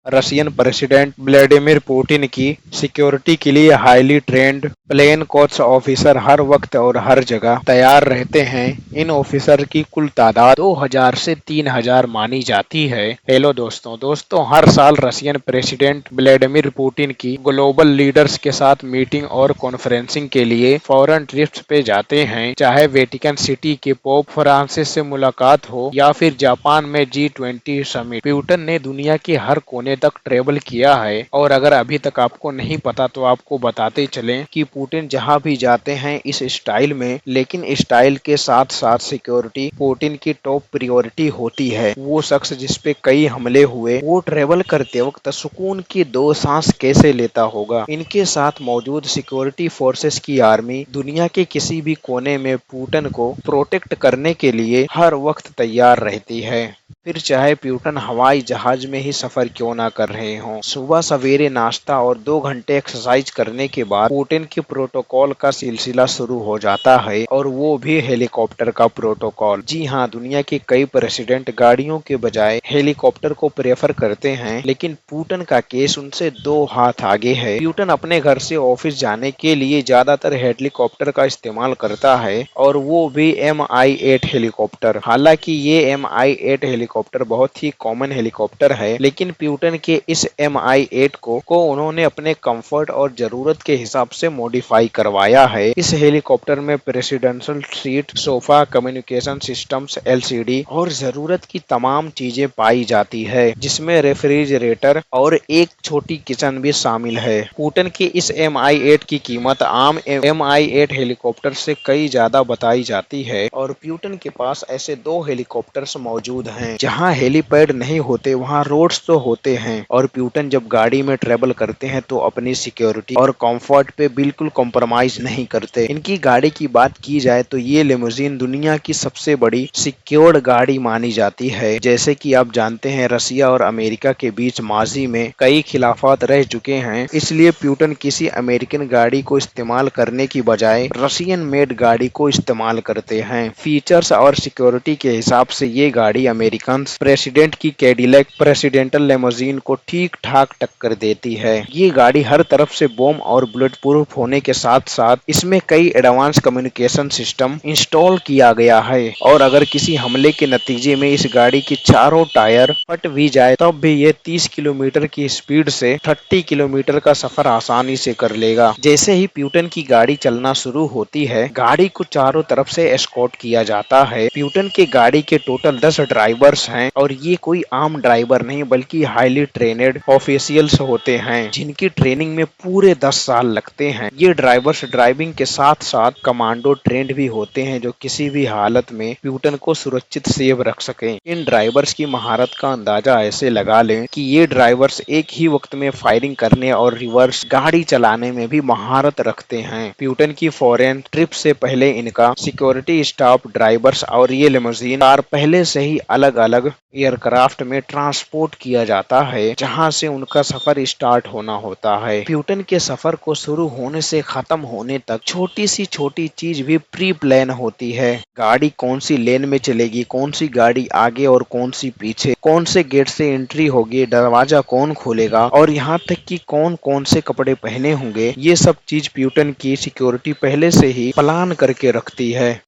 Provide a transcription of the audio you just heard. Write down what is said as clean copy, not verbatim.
Russian president Vladimir Putin की security के लिए highly trained plain clothes officer हर वक्त और हर जगह तैयार रहते हैं। इन ऑफिसर की कुल तादाद 2000 से 3000 मानी जाती है। हेलो दोस्तों, हर साल रशियन प्रेसिडेंट व्लादिमीर पुतिन की ग्लोबल लीडर्स के साथ मीटिंग और कॉन्फ्रेंसिंग के लिए फॉरेन ट्रिप्स पे जाते हैं। चाहे वेटिकन सिटी के पोप फ्रांसिस से मुलाकात हो या फिर जापान में G20 समिट, पुतिन ने दुनिया के हर कोने तक ट्रेवल किया है। और अगर अभी तक आपको नहीं पता तो आपको बताते चलें कि पुतिन जहां भी जाते हैं इस स्टाइल में, लेकिन स्टाइल के साथ साथ सिक्योरिटी पुतिन की टॉप प्रायोरिटी होती है। वो शख्स जिस पे कई हमले हुए, वो ट्रेवल करते वक्त सुकून की दो सांस कैसे लेता होगा। इनके साथ मौजूद सिक्योरिटी फोर्सेस की आर्मी दुनिया के किसी भी कोने में पुतिन को प्रोटेक्ट करने के लिए हर वक्त तैयार रहती है। फिर चाहे पुतिन हवाई जहाज में ही सफर क्यों ना कर रहे हों। सुबह सवेरे नाश्ता और 2 घंटे एक्सरसाइज करने के बाद पुतिन के प्रोटोकॉल का सिलसिला शुरू हो जाता है, और वो भी हेलीकॉप्टर का प्रोटोकॉल। जी हाँ, दुनिया के कई प्रेसिडेंट गाड़ियों के बजाय हेलीकॉप्टर को प्रेफर करते हैं, लेकिन पुतिन का केस उनसे 2 हाथ आगे है। पुतिन अपने घर से ऑफिस जाने के लिए ज्यादातर हेलीकॉप्टर का इस्तेमाल करता है, और वो भी Mi-8 हेलीकॉप्टर। हालांकि ये Mi-8 हेलीकॉप्टर बहुत ही कॉमन हेलीकॉप्टर है, लेकिन पुतिन के इस Mi-8 को उन्होंने अपने कंफर्ट और जरूरत के हिसाब से मॉडिफाई करवाया है। इस हेलीकॉप्टर में presidential seat, sofa, communication systems, LCD और जरूरत की तमाम चीजें पाई जाती है, जिसमें रेफ्रिजरेटर और एक छोटी किचन भी शामिल है। पुतिन के इस Mi-8 की कीमत आम Mi-8 हेलीकॉप्टर से कई ज्यादा बताई जाती है, और पुतिन के पास ऐसे 2 हेलीकॉप्टर्स मौजूद हैं। जहां हेलीपैड नहीं होते वहां रोड्स तो होते हैं, और पुतिन जब गाड़ी में ट्रेवल करते हैं तो अपनी सिक्योरिटी और कंफर्ट पे बिल्कुल कॉम्प्रोमाइज नहीं करते। इनकी गाड़ी की बात की जाए तो ये लिमोजिन दुनिया की सबसे बड़ी सिक्योर्ड गाड़ी मानी जाती है। जैसे कि आप जानते हैं, रसिया और अमेरिका के बीच माजी में कई खिलाफात रह चुके हैं, इसलिए पुतिन किसी अमेरिकन गाड़ी को इस्तेमाल करने की बजाय रशियन मेड गाड़ी को इस्तेमाल करते हैं। फीचर्स और सिक्योरिटी के हिसाब से ये गाड़ी अमेरिकन प्रेसिडेंट की कैडिलैक प्रेसिडेंटल लिमोजिन को ठीक ठाक टक्कर देती है। ये गाड़ी हर तरफ से बॉम्ब और बुलेट प्रूफ होने के साथ साथ इसमें कई एडवांस कम्युनिकेशन सिस्टम इंस्टॉल किया गया है, और अगर किसी हमले के नतीजे में इस गाड़ी की चारों टायर फट भी जाए तब भी ये 30 किलोमीटर की स्पीड से 30 किलोमीटर का सफर आसानी से कर लेगा। जैसे ही पुतिन की गाड़ी चलना शुरू होती है, गाड़ी को चारों तरफ से एस्कॉर्ट किया जाता है। पुतिन के गाड़ी के टोटल 10 ड्राइवर्स हैं, और ये कोई आम ड्राइवर नहीं बल्कि हाईली ट्रेनेड ऑफिशियल्स होते हैं, जिनकी ट्रेनिंग में पूरे 10 साल लगते हैं। ये ड्राइवर्स ड्राइविंग के साथ साथ कमांडो ट्रेंड भी होते हैं, जो किसी भी हालत में पुतिन को सुरक्षित सेव रख सकें। इन ड्राइवर्स की महारत का अंदाजा ऐसे लगा लें कि ये ड्राइवर्स एक ही वक्त में फायरिंग करने और रिवर्स गाड़ी चलाने में भी महारत रखते हैं। पुतिन की फॉरेन ट्रिप से पहले इनका सिक्योरिटी स्टाफ, ड्राइवर्स और ये लिमोजिन कार पहले से ही अलग अलग एयरक्राफ्ट में ट्रांसपोर्ट किया जाता है, जहां से उनका सफर स्टार्ट होना होता है। पुतिन के सफर को शुरू होने से खत्म होने तक छोटी सी छोटी चीज भी प्री प्लान होती है। गाड़ी कौन सी लेन में चलेगी, कौन सी गाड़ी आगे और कौन सी पीछे, कौन से गेट से एंट्री होगी, दरवाजा कौन खोलेगा, और यहाँ तक कि कौन कौन से कपड़े पहने होंगे, ये सब चीज पुतिन की सिक्योरिटी पहले से ही प्लान करके रखती है।